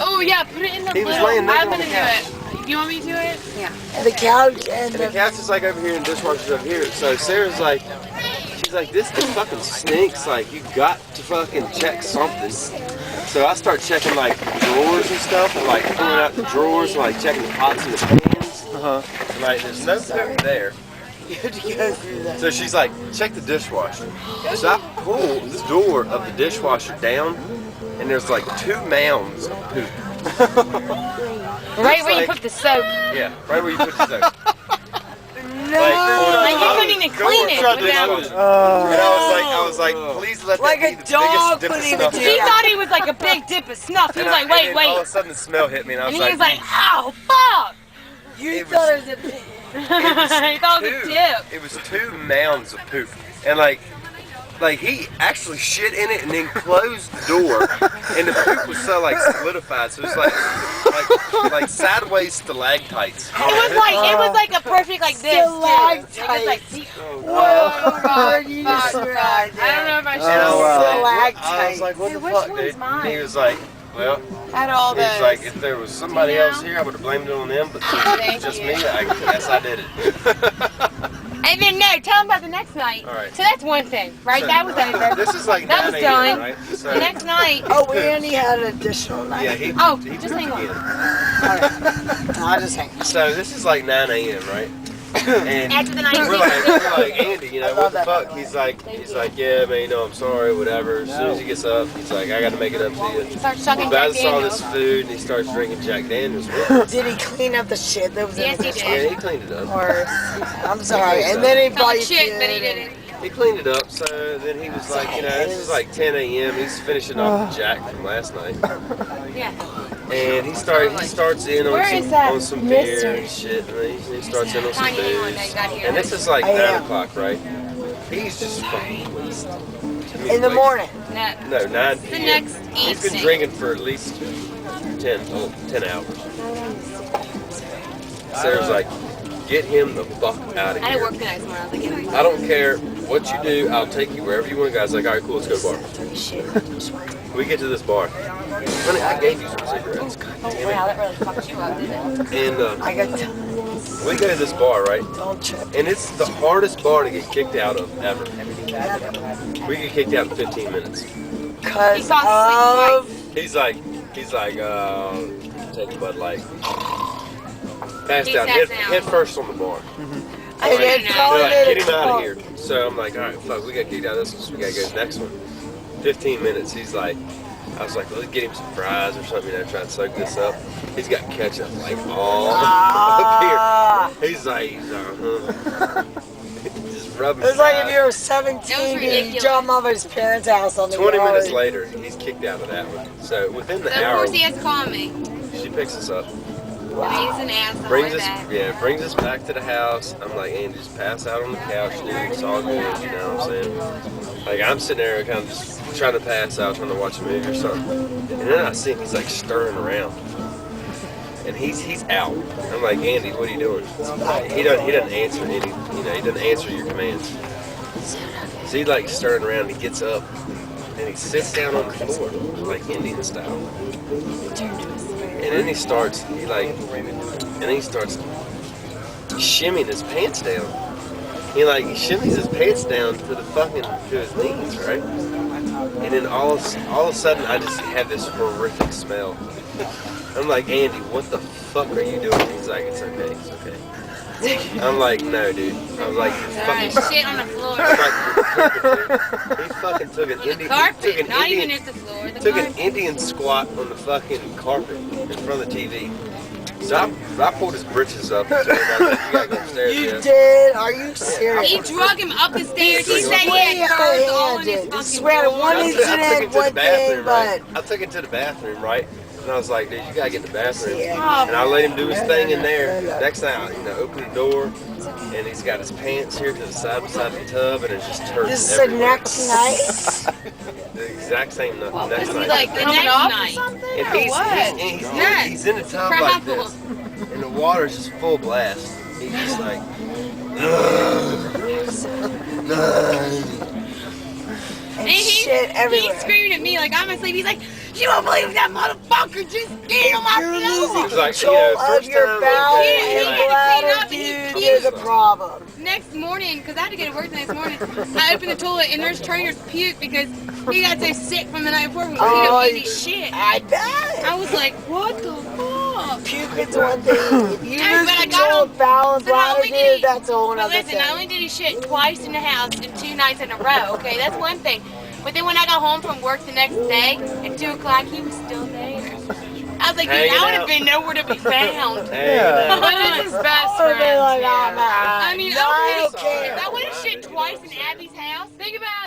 Oh yeah, put it in the He was little. laying naked I'm on gonna the do it. Do you want me to do it? Yeah. And the couch and the couch is like over here and the dishwasher's over here. So Sarah's like, she's like, this fucking stinks. Like, you got to fucking check something. So I start checking like drawers and stuff, and like pulling out the drawers, and like checking the pots and the pans. And, like, there's no poop there. So she's like, check the dishwasher. So I pull the door of the dishwasher down, and there's like 2 mounds of poop. Right where you put the soap. Yeah, right where you put the soap. Like you couldn't even clean it. And I was like, please let that be the biggest dip of snuff. He thought he was like a big dip of snuff. He was like, wait. All of a sudden the smell hit me, and I was and he was like, ow, fuck! You thought it was a pig. He thought it was a dip. It was 2 mounds of poop, and like he actually shit in it and then closed the door, and the poop was so like solidified, so it was like sideways stalactites. It was like a perfect like this. Stalactites. Whoa, you described it. I don't know if I should. I was like, what the fuck, dude? And he was like, well, had all he was like, if there was somebody else here, I would have blamed it on them, but since it was just me, I guess I did it. And then tell him about the next night. All right. So that's one thing, right? That was over. This is like that was 9 done. a.m., right? So, the next night. Oh, we only had an additional night. Yeah, he just hang on. I'll just hang on. So this is like 9 a.m., right? And after the night, we're like, Andy, you know, what the fuck? He's like, yeah, man, you know, I'm sorry, whatever. As soon as he gets up, he's like, I got to make it up to you. He starts chugging Guys Jack saw Daniels. this food, and he starts drinking Jack Daniels with it. Did he clean up the shit that was in the dishwasher? Yeah, he cleaned it up. I'm sorry. And then he bought you shit, but he didn't. He cleaned it up, so then he was like, you know, this is like 10 a.m. He's finishing off the Jack from last night. Yeah. And he starts in on some beer and shit, and then he starts in on some booze. And this is like 9 o'clock, right? He's just fucking wasted. In the morning? No, 9 p.m. The next He's been drinking for at least 10 hours. Sarah's like, get him the fuck out of here. I didn't work the next morning. I don't care what you do, I'll take you wherever you want to go. I was like, all right, cool, let's go to the bar. We get to this bar. Honey, I gave you some cigarettes. Oh, wow, that really fucked you up, didn't it? And I got we go to this bar, right? Don't trip. And it's the hardest bar to get kicked out of ever. We get kicked out in 15 minutes. Because of... He's like, take a Bud Light. Passed out, head first on the bar. And then get him out of here. So I'm like, all right, fuck, we got kicked out of this one, so we gotta go to the next one. 15 minutes, he's like, I was like, let's get him some fries or something, you know, try and soak this up. He's got ketchup like all up here. He's like, just rubbing It was like if you were 17 and you jumped off his parents' house on the 20 yard. minutes later, he's kicked out of that one. So within the hour, of course he has to call me. she picks us up. Wow. He's an asshole. Brings us back to the house. I'm like, Andy, just pass out on the couch, dude. It's all good, you know what I'm saying? Like, I'm sitting there kind of just trying to pass out, trying to watch a movie or something. And then I see him, he's like stirring around. And he's out. I'm like, Andy, what are you doing? He doesn't answer any, you know, he doesn't answer your commands. So he's like stirring around, and he gets up, and he sits down on the floor, like Indian style. And then he starts shimmying his pants down. He shimmies his pants down to his knees, right? And then all of a sudden, I just have this horrific smell. I'm like, Andy, what the fuck are you doing? He's like, it's okay. I'm like, no, dude. I'm like, shit on the floor. He fucking took an Indian. Carpet, not even at the floor. Took an Indian squat on the fucking carpet in front of the TV. So I pulled his britches up and said, you gotta go upstairs. You did? Are you serious? He drug him up the stairs. He said he had curves all in his fucking swear one incident, one thing, but... I took him to the bathroom, right? And I was like, dude, you gotta get in the bathroom. And I let him do his thing in there. Next thing I open the door, and he's got his pants here to the side beside the tub, and it's just turds This is everywhere. the next night? The exact same next night. Like the next night. And he's in a tub like this, and the water's just full blast. He's just like, and shit everywhere. He's screaming at me like I'm asleep. He's like, You won't believe that motherfucker just did on my You're floor. losing It's like, control you know, of first your time, bowel okay, He and had to bladder, clean up and dude. he You're the problem. Next morning, because I had to go to work the next morning, I opened the toilet and there's Trainer's puke because he got so sick from the night before when he don't eat his shit. I bet. I was like, what the fuck? Puke is one thing. If you Hey, lose but I control got of bowel and but not bladder, only did dude, that's a whole But nother listen, thing. not only did he shit twice in the house and 2 nights in a row, okay? That's one thing. But then when I got home from work the next day, at 2 o'clock, he was still there. I was like, dude, I would have been nowhere to be found. Yeah. But it's his best I would have been friend. like, oh, man. I mean, I don't okay, care. if I would have shit twice in Abby's house, think about